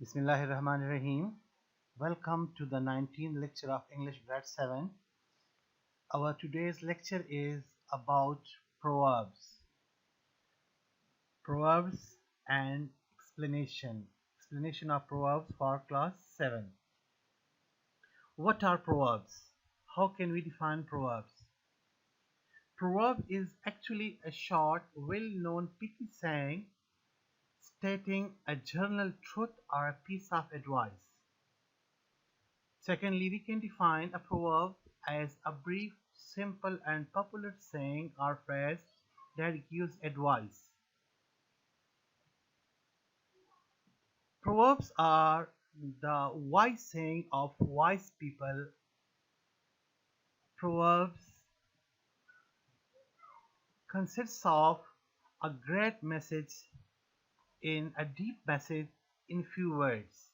Bismillahirrahmanirrahim. Welcome to the 19th lecture of English Grade 7. Our today's lecture is about proverbs. Proverbs and explanation. Explanation of proverbs for class 7. What are proverbs? How can we define proverbs? Proverb is actually a short, well-known pithy saying stating a general truth or a piece of advice. Secondly, we can define a proverb as a brief, simple, and popular saying or phrase that gives advice. Proverbs are the wise saying of wise people. Proverbs consists of a great message in a deep message in few words.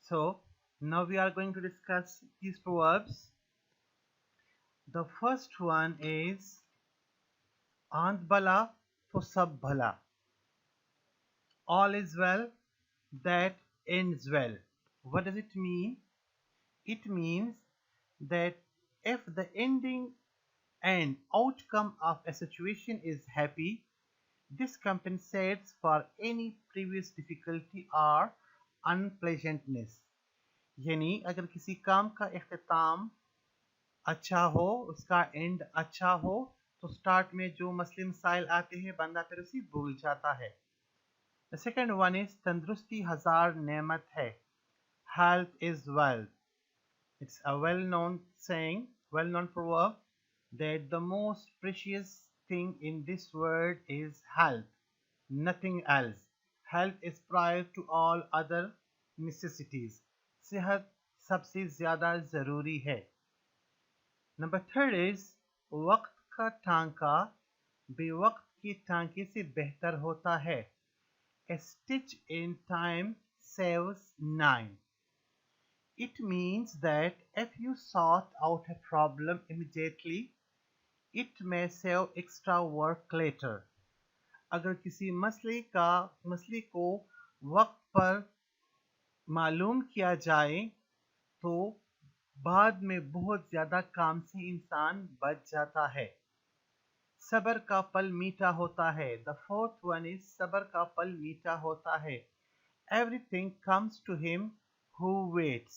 So now we are going to discuss these proverbs. The first one is Ant bala to sab bhala. All is well that ends well. What does it mean? It means that if the ending and outcome of a situation is happy, this compensates for any previous difficulty or unpleasantness. यानी अगर किसी काम का इख्तिताम अच्छा हो, उसका and अच्छा हो, तो स्टार्ट में जो मसले मसाइल आते हैं बंदा फिर उसे भूल जाता है. The second one is तंदुरुस्ती हजार नेमत है. Health is wealth. It's a well-known saying, well-known proverb that the most precious thing in this world is health, nothing else. Health is prior to all other necessities. सेहत सबसे ज़्यादा ज़रूरी है. Number third is वक्त का टांका बेवक्त के टांके से बेहतर होता है. A stitch in time saves nine. It means that if you sort out a problem immediately, it may save extra work later. अगर किसी मसले को वक्त पर मालूम किया जाए तो बाद में बहुत ज़्यादा काम से इंसान बच जाता है. सब्र का फल मीठा होता है. The fourth one is सब्र का फल मीठा होता है. Everything comes to him who waits.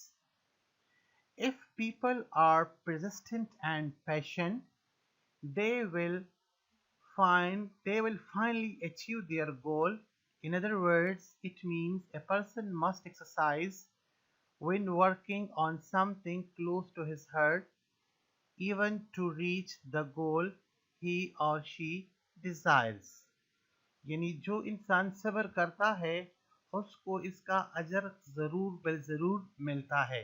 If people are persistent and patient, they will finally achieve their goal. In other words, it means a person must exercise when working on something close to his heart, even to reach the goal he or she desires. यानी जो इंसान सब्र करता है उसको इसका अजर ज़रूर मिलता है.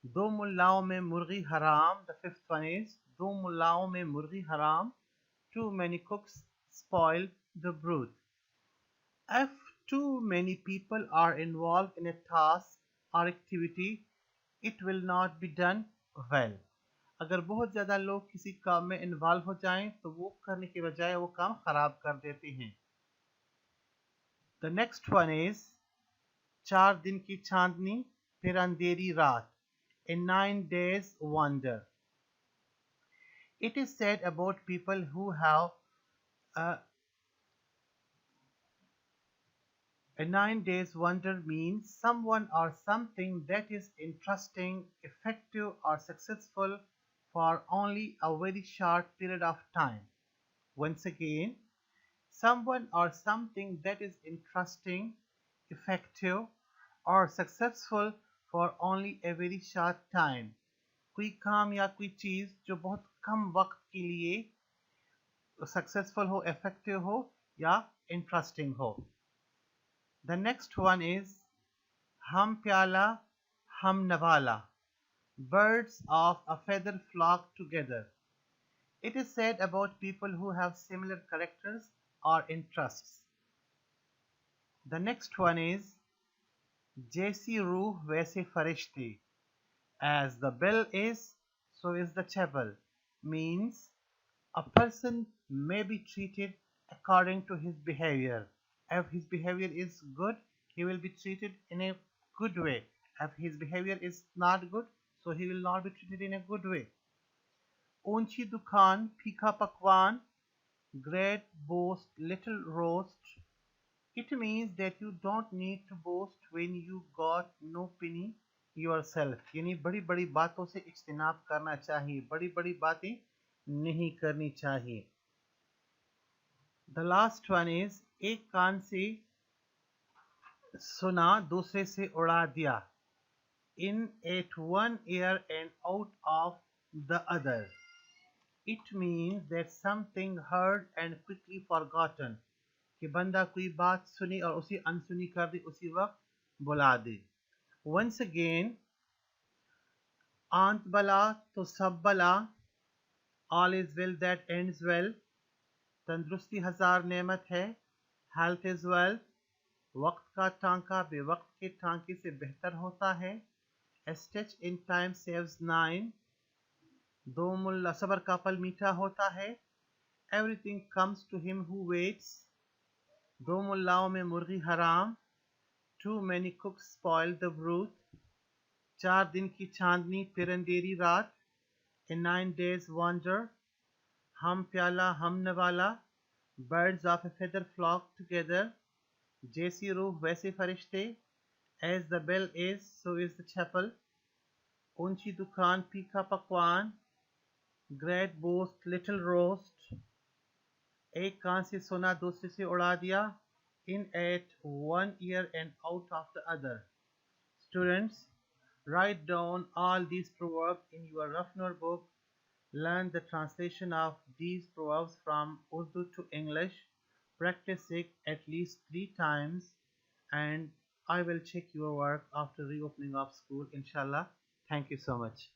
दो मुल्लाओं में मुर्गी हराम. The fifth one is दो मुल्लाओं में मुर्गी हराम. Too many cooks spoil the broth. If too many people are involved in a task or activity, it will not be done well. अगर बहुत ज़्यादा लोग किसी काम में इन्वॉल्व हो जाएं तो वो करने के बजाय वो काम खराब कर देते हैं. The next one is 4 दिन की चांदनी फिर अंधेरी रात. A 9 days wonder. It is said about people who have a 9 days wonder means someone or something that is interesting, effective, or successful for only a very short period of time. Once again, someone or something that is interesting, effective, or successful for only a very short time. कोई काम या कोई चीज़ जो बहुत कम वक्त के लिए successful हो, इफेक्टिव हो या इंटरेस्टिंग हो. The next one is हम प्याला हम नवाला. Birds of a feather flock together. It is said about people who have similar characters or interests. The next one is जैसी रूह वैसे फरिश्ते. As the bell is, so is the chapel. Means a person may be treated according to his behavior. If his behavior is good, he will be treated in a good way. If his behavior is not good, so he will not be treated in a good way. Unchi dukan, phika pakwan, great boast, little roast. It means that you don't need to boast when you got no penny yourself. यानी बड़ी बड़ी बातों से इज्तिनाब करना चाहिए, बड़ी बड़ी बातें नहीं करनी चाहिए. The last one is एक कान से सुना दूसरे से उड़ा दिया. In at one ear and out of the other. It means that something heard and quickly forgotten. कि बंदा कोई बात सुनी और उसी अनसुनी कर दी, उसी वक्त बुला दे. Once again, आंत बला तो सब बला, all is well that ends well. तंदुरुस्ती हजार नेमत है, health is wealth. वक्त का टांका बेवक्त के टांके से बेहतर होता है. A stitch in time saves nine. दो मुल्ला सबर का फल मीठा होता है. Everything comes to him who waits. दो मुल्लाओं में मुर्गी हराम. Too many cooks spoil the broth. 4 दिन की चांदनी फिर अंधेरी रात. In 9 days wander. हम प्याला हम नवाला. Birds of a feather flock together. जैसी रूह वैसे फरिश्ते. As the bell is, so is the chapel. ऊंची दुकान फीका पकवान. Great boast, little roast. एक कान से सुना दूसरे से उड़ा दिया. In at one ear and out of the other. Students, write down all these proverbs in your rough notebook. Learn the translation of these proverbs from Urdu to English. Practice it at least 3 times, and I will check your work after reopening of school, inshallah. Thank you so much.